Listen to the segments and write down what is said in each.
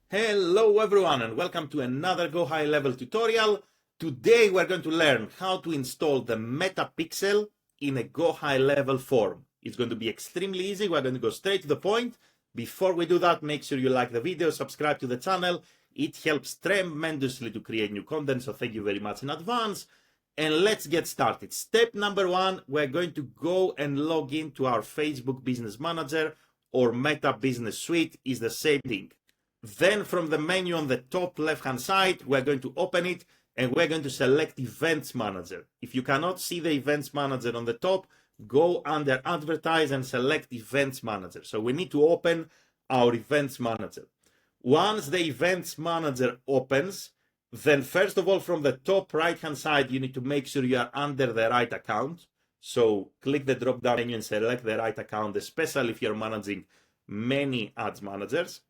Hello everyone and welcome to another Go High Level tutorial. Today we're going to learn how to install the metapixel in a Go High Level form. It's going to be extremely easy. We're going to go straight to the point. Before we do that, make sure you like the video, subscribe to the channel. It helps tremendously to create new content, so thank you very much in advance. And let's get started. Step number one, we're going to go and log into our Facebook Business Manager or Meta Business Suite. Is the same thing. Then from the menu on the top left-hand side, we're going to open it and we're going to select Events Manager. If you cannot see the Events Manager on the top, go under Advertise and select Events Manager. So we need to open our Events Manager. Once the Events Manager opens, then first of all, from the top right-hand side, you need to make sure you are under the right account. So click the drop-down menu and select the right account, especially if you're managing many ads managers.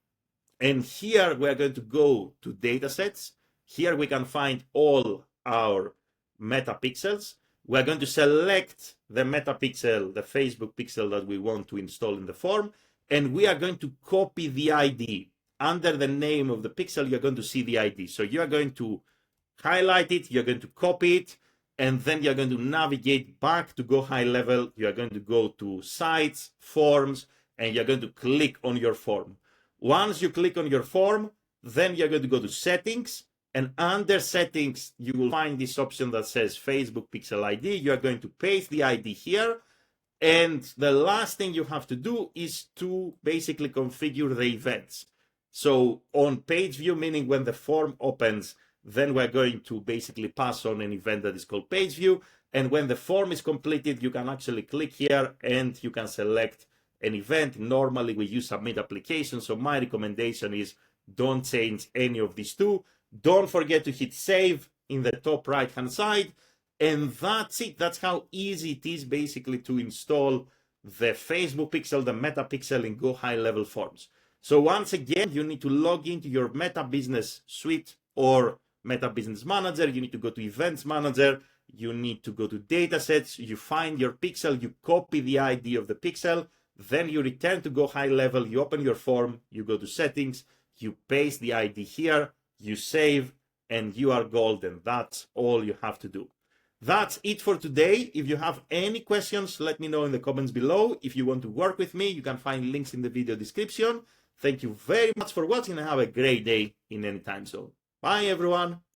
And here we're going to go to datasets. Here we can find all our metapixels. We're going to select the metapixel, the Facebook pixel that we want to install in the form. And we are going to copy the ID. Under the name of the pixel, you're going to see the ID. So you're going to highlight it, you're going to copy it, and then you're going to navigate back to Go High Level. You're going to go to Sites, Forms, and you're going to click on your form. Once you click on your form, then you're going to go to Settings, and under Settings, you will find this option that says Facebook Pixel ID. You're going to paste the ID here, and the last thing you have to do is to basically configure the events. So on page view, meaning when the form opens, then we're going to basically pass on an event that is called page view, and when the form is completed, you can actually click here and you can select an event. Normally we use submit application, so my recommendation is don't change any of these two. Don't forget to hit save in the top right hand side, and that's it. That's how easy it is basically to install the Facebook pixel, the Meta pixel in Go High Level forms. So once again, you need to log into your Meta Business Suite or Meta Business Manager. You need to go to Events Manager. You need to go to Datasets. You find your pixel. You copy the ID of the pixel. Then you return to Go High Level. You open your form. You go to Settings. You paste the ID here. You save, and you are golden. That's all you have to do. That's it for today. If you have any questions, let me know in the comments below. If you want to work with me, you can find links in the video description. Thank you very much for watching and have a great day in any time zone. Bye, everyone.